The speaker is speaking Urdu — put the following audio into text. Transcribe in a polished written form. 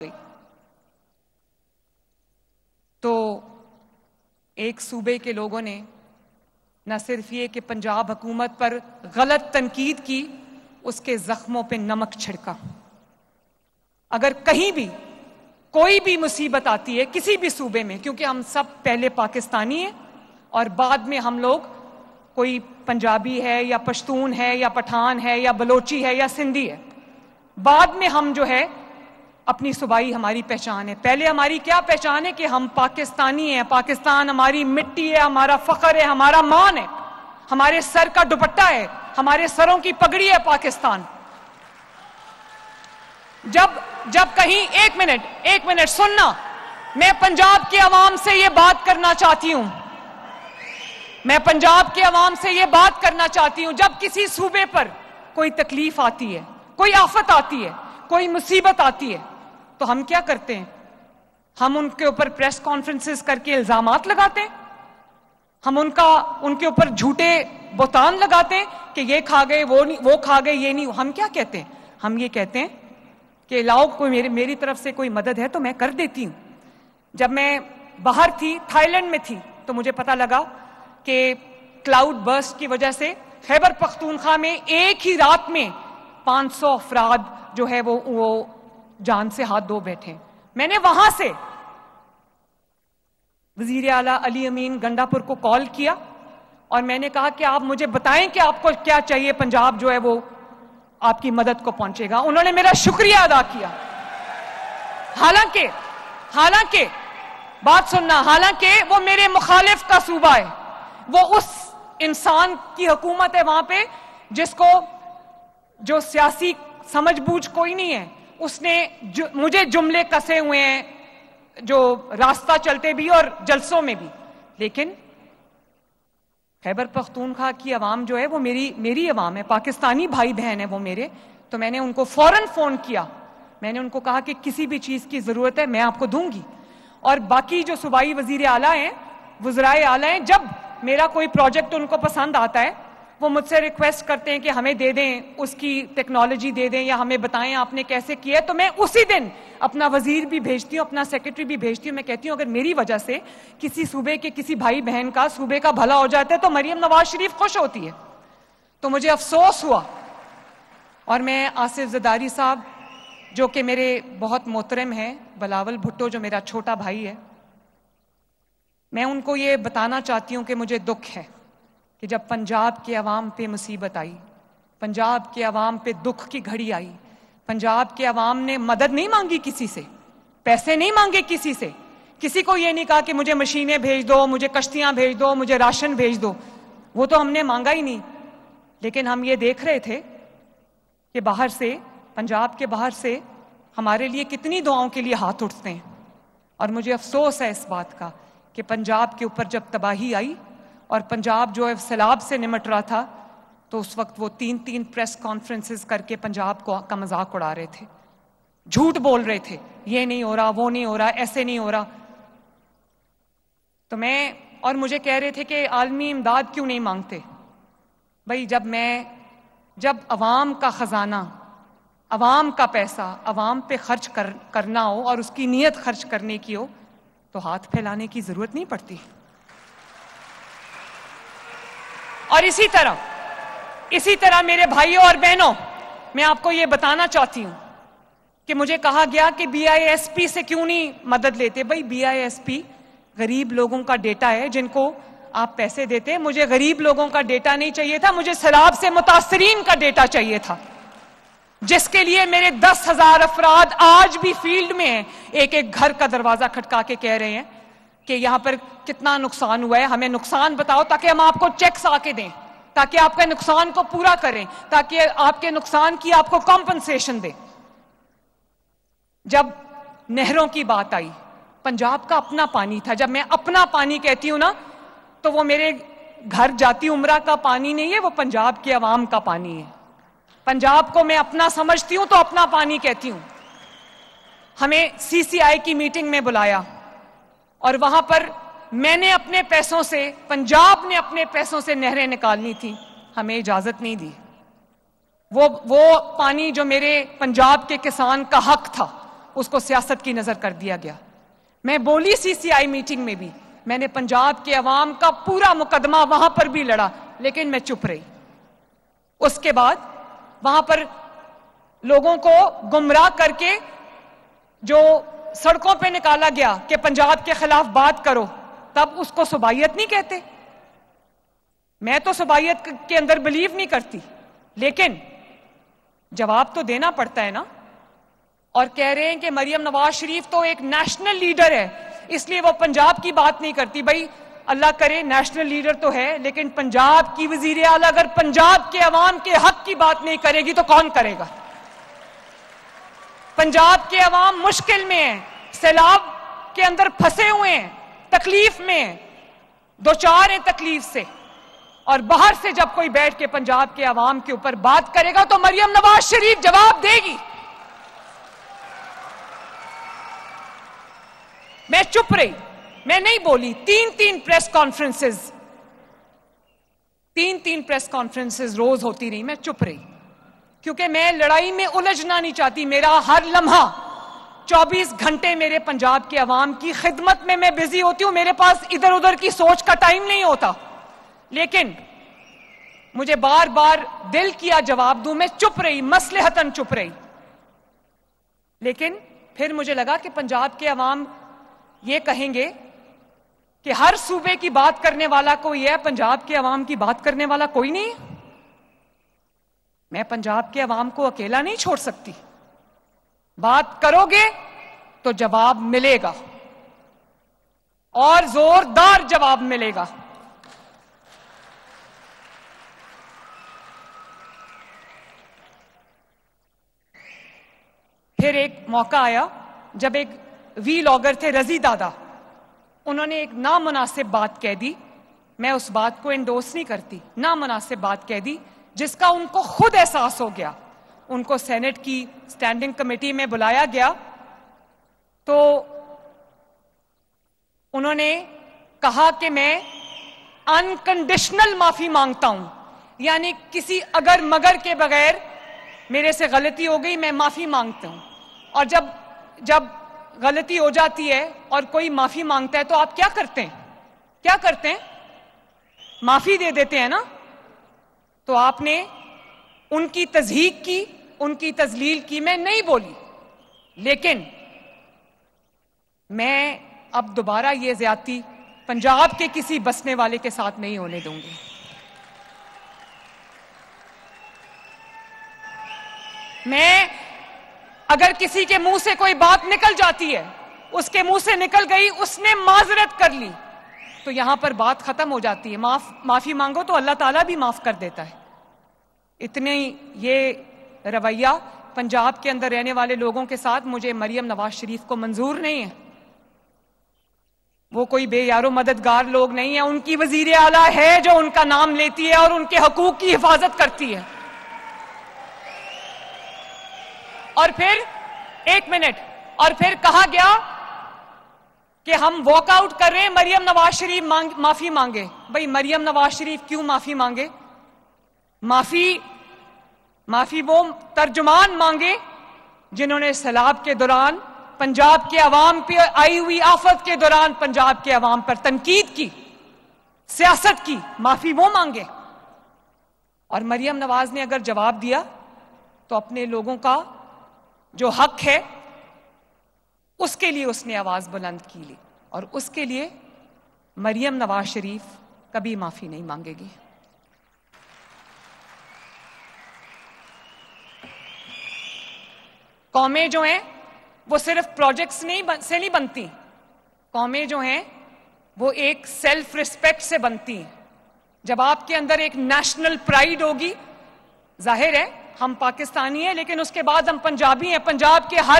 گئی تو ایک صوبے کے لوگوں نے نہ صرف یہ کہ پنجاب حکومت پر غلط تنقید کی، اس کے زخموں پہ نمک چھڑکا۔ اگر کہیں بھی کوئی بھی مصیبت آتی ہے کسی بھی صوبے میں، کیونکہ ہم سب پہلے پاکستانی ہیں اور بعد میں ہم لوگ کوئی پنجابی ہے یا پشتون ہے یا پٹھان ہے یا بلوچی ہے یا سندھی ہے، بعد میں ہم جو ہے اپنی صوبائی ہماری پہچان ہے۔ پہلے ہماری کیا پہچان ہے کہ ہم پاکستانی ہیں، پاکستان ہماری مٹی ہے، ہمارا فخر ہے، ہمارا مان ہے، ہمارے سر کا دوپٹہ ہے، ہمارے سروں کی پگڑی ہے پاکستان۔ جب کہیں ایک منٹ سننا، میں پنجاب کے عوام سے یہ بات کرنا چاہتی ہوں، میں پنجاب کے عوام سے یہ بات کرنا چاہتی ہوں، جب کسی صوبے پر کوئی تکلیف آتی ہے، کوئی آفت آتی ہے، کوئی مصیبت آتی ہے، تو ہم کیا کرتے ہیں؟ ہم ان کے اوپر پریس کانفرنسز کر کے الزامات لگاتے ہیں، ہم ان کے اوپر جھوٹے بہتان لگاتے ہیں کہ یہ کھا گئے، وہ کھا گئے، یہ نہیں۔ ہم کیا کہتے ہیں؟ ہم یہ کہتے ہیں کہ لاؤ کوئی میری طرف سے کوئی مدد ہے تو میں کر دیتی ہوں۔ جب میں باہر تھی، تھائی لینڈ میں تھی، تو مجھے پتہ لگا کہ کلاؤڈ برسٹ کی وجہ سے خیبر پختونخوا میں ایک ہی رات میں 500 افراد جو ہے وہ جان سے ہاتھ دھو بیٹھے۔ میں نے وہاں سے وزیر اعلیٰ علی امین گنڈا پور کو کال کیا اور میں نے کہا کہ آپ مجھے بتائیں کہ آپ کو کیا چاہیے، پنجاب جو ہے وہ آپ کی مدد کو پہنچے گا۔ انہوں نے میرا شکریہ ادا کیا، حالانکہ بات سننا، حالانکہ وہ میرے مخالف کا صوبہ ہے، وہ اس انسان کی حکومت ہے وہاں پہ جس کو جو سیاسی سمجھ بوجھ کوئی نہیں ہے، اس نے مجھے جملے کسے ہوئے ہیں جو راستہ چلتے بھی اور جلسوں میں بھی، لیکن خیبر پختونخوا کی عوام جو ہے وہ میری عوام ہے، پاکستانی بھائی بہن ہے وہ میرے۔ تو میں نے ان کو فوراً فون کیا، میں نے ان کو کہا کہ کسی بھی چیز کی ضرورت ہے میں آپ کو دوں گی۔ اور باقی جو صوبائی وزیر اعلیٰ ہیں، وزرائے اعلیٰ ہیں، جب میرا کوئی پروجیکٹ ان کو پسند آتا ہے وہ مجھ سے ریکویسٹ کرتے ہیں کہ ہمیں دے دیں، اس کی ٹیکنالوجی دے دیں یا ہمیں بتائیں آپ نے کیسے کیا ہے، تو میں اسی دن اپنا وزیر بھی بھیجتی ہوں، اپنا سیکرٹری بھی بھیجتی ہوں۔ میں کہتی ہوں اگر میری وجہ سے کسی صوبے کے کسی بھائی بہن کا صوبے کا بھلا ہو جاتا ہے تو مریم نواز شریف خوش ہوتی ہے۔ تو مجھے افسوس ہوا، اور میں آصف زرداری صاحب جو کہ میرے بہت محترم ہیں، بلاول بھٹو جو میرا چھوٹا بھائی ہے، میں ان کو یہ بتانا چاہتی ہوں کہ مجھے دکھ ہے کہ جب پنجاب کے عوام پہ مصیبت آئی، پنجاب کے عوام پہ دکھ کی گھڑی آئی، پنجاب کے عوام نے مدد نہیں مانگی کسی سے، پیسے نہیں مانگے کسی سے، کسی کو یہ نہیں کہا کہ مجھے مشینیں بھیج دو، مجھے کشتیاں بھیج دو، مجھے راشن بھیج دو، وہ تو ہم نے مانگا ہی نہیں۔ لیکن ہم یہ دیکھ رہے تھے کہ باہر سے، پنجاب کے باہر سے ہمارے لیے کتنی دعاؤں کے لیے ہاتھ اٹھتے ہیں، اور مجھے افسوس ہے اس بات کا کہ پنجاب کے اوپر جب تباہی آئی اور پنجاب جو ہے سیلاب سے نمٹ رہا تھا، تو اس وقت وہ 3 پریس کانفرنسز کر کے پنجاب کا مذاق اڑا رہے تھے، جھوٹ بول رہے تھے، یہ نہیں ہو رہا، وہ نہیں ہو رہا، ایسے نہیں ہو رہا۔ تو اور مجھے کہہ رہے تھے کہ عالمی امداد کیوں نہیں مانگتے؟ بھائی جب عوام کا خزانہ، عوام کا پیسہ عوام پہ خرچ کرنا ہو اور اس کی نیت خرچ کرنے کی ہو تو ہاتھ پھیلانے کی ضرورت نہیں پڑتی۔ اور اسی طرح میرے بھائیوں اور بہنوں، میں آپ کو یہ بتانا چاہتی ہوں کہ مجھے کہا گیا کہ BISP سے کیوں نہیں مدد لیتے؟ بھائی BISP غریب لوگوں کا ڈیٹا ہے جن کو آپ پیسے دیتے، مجھے غریب لوگوں کا ڈیٹا نہیں چاہیے تھا، مجھے سیلاب سے متاثرین کا ڈیٹا چاہیے تھا، جس کے لیے میرے 10,000 افراد آج بھی فیلڈ میں ہیں، ایک گھر کا دروازہ کھٹکا کے کہہ رہے ہیں کہ یہاں پر کتنا نقصان ہوا ہے، ہمیں نقصان بتاؤ تاکہ ہم آپ کو چیکس آ کے دیں، تاکہ آپ کے نقصان کو پورا کریں، تاکہ آپ کے نقصان کی آپ کو کمپنسیشن دیں۔ جب نہروں کی بات آئی، پنجاب کا اپنا پانی تھا، جب میں اپنا پانی کہتی ہوں نا تو وہ میرے گھر جاتی عمرہ کا پانی نہیں ہے، وہ پنجاب کے عوام کا پانی ہے۔ پنجاب کو میں اپنا سمجھتی ہوں تو اپنا پانی کہتی ہوں۔ ہمیں CCI کی میٹنگ میں بلایا اور وہاں پر میں نے اپنے پیسوں سے، پنجاب نے اپنے پیسوں سے نہریں نکالنی تھی، ہمیں اجازت نہیں دی۔ وہ پانی جو میرے پنجاب کے کسان کا حق تھا، اس کو سیاست کی نظر کر دیا گیا. میں بولی سی سی آئی میٹنگ میں بھی, میں نے پنجاب کے عوام کا پورا مقدمہ وہاں پر بھی لڑا, لیکن میں چپ رہی. اس کے بعد وہاں پر لوگوں کو گمراہ کر کے جو سڑکوں پہ نکالا گیا کہ پنجاب کے خلاف بات کرو, تب اس کو صوبائیت نہیں کہتے. میں تو صوبائیت کے اندر بلیو نہیں کرتی, لیکن جواب تو دینا پڑتا ہے نا. اور کہہ رہے ہیں کہ مریم نواز شریف تو ایک نیشنل لیڈر ہے, اس لیے وہ پنجاب کی بات نہیں کرتی. بھائی اللہ کرے نیشنل لیڈر تو ہے, لیکن پنجاب کی وزیر اعلیٰ اگر پنجاب کے عوام کے حق کی بات نہیں کرے گی تو کون کرے گا؟ پنجاب کے عوام مشکل میں ہیں, سیلاب کے اندر پھنسے ہوئے ہیں, تکلیف میں ہیں, دوچار ہیں تکلیف سے, اور باہر سے جب کوئی بیٹھ کے پنجاب کے عوام کے اوپر بات کرے گا تو مریم نواز شریف جواب دے گی. میں چپ رہی, میں نہیں بولی. تین پریس کانفرنسز روز ہوتی رہی, میں چپ رہی, کیونکہ میں لڑائی میں الجھنا نہیں چاہتی. میرا ہر لمحہ 24 گھنٹے میرے پنجاب کے عوام کی خدمت میں بزی ہوتی ہوں. میرے پاس ادھر ادھر کی سوچ کا ٹائم نہیں ہوتا, لیکن مجھے بار بار دل کیا جواب دوں. میں چپ رہی, مصلحتاً چپ رہی. لیکن پھر مجھے لگا کہ پنجاب کے عوام یہ کہیں گے کہ ہر صوبے کی بات کرنے والا کوئی ہے, پنجاب کے عوام کی بات کرنے والا کوئی نہیں. میں پنجاب کے عوام کو اکیلا نہیں چھوڑ سکتی. بات کرو گے تو جواب ملے گا, اور زوردار جواب ملے گا. پھر ایک موقع آیا جب ایک وی لاگر تھے رضی دادا, انہوں نے ایک نامناسب بات کہہ دی. میں اس بات کو انڈورس نہیں کرتی. نامناسب بات کہہ دی جس کا ان کو خود احساس ہو گیا. ان کو سینٹ کی اسٹینڈنگ کمیٹی میں بلایا گیا تو انہوں نے کہا کہ میں انکنڈیشنل معافی مانگتا ہوں, یعنی کسی اگر مگر کے بغیر میرے سے غلطی ہو گئی, میں معافی مانگتا ہوں. اور جب غلطی ہو جاتی ہے اور کوئی معافی مانگتا ہے تو آپ کیا کرتے ہیں؟ کیا کرتے ہیں؟ معافی دے دیتے ہیں نا. تو آپ نے ان کی تضحیق کی, ان کی تذلیل کی. میں نہیں بولی, لیکن میں اب دوبارہ یہ زیادتی پنجاب کے کسی بسنے والے کے ساتھ نہیں ہونے دوں گی. میں اگر کسی کے منہ سے کوئی بات نکل جاتی ہے, اس کے منہ سے نکل گئی, اس نے معذرت کر لی, تو یہاں پر بات ختم ہو جاتی ہے. معافی مانگو تو اللہ تعالیٰ بھی معاف کر دیتا ہے. اتنے یہ رویہ پنجاب کے اندر رہنے والے لوگوں کے ساتھ مجھے مریم نواز شریف کو منظور نہیں ہے. وہ کوئی بے یارو مددگار لوگ نہیں ہیں. ان کی وزیر اعلیٰ ہے جو ان کا نام لیتی ہے اور ان کے حقوق کی حفاظت کرتی ہے. اور پھر ایک منٹ, اور پھر کہا گیا کہ ہم واک آؤٹ کر رہے ہیں, مریم نواز شریف معافی مانگے. بھئی مریم نواز شریف کیوں معافی مانگے؟ معافی وہ ترجمان مانگے جنہوں نے سیلاب کے دوران پنجاب کے عوام پہ آئی ہوئی آفت کے دوران پنجاب کے عوام پر تنقید کی, سیاست کی. معافی وہ مانگے. اور مریم نواز نے اگر جواب دیا تو اپنے لوگوں کا جو حق ہے اس کے لیے اس نے آواز بلند کی لی, اور اس کے لیے مریم نواز شریف کبھی معافی نہیں مانگے گی. قومیں جو ہیں وہ صرف پروجیکٹس سے نہیں بنتی. قومیں جو ہیں وہ ایک سیلف ریسپیکٹ سے بنتی ہیں. جب آپ کے اندر ایک نیشنل پرائیڈ ہوگی, ظاہر ہے ہم پاکستانی ہیں لیکن اس کے بعد ہم پنجابی ہیں. پنجاب کے ہر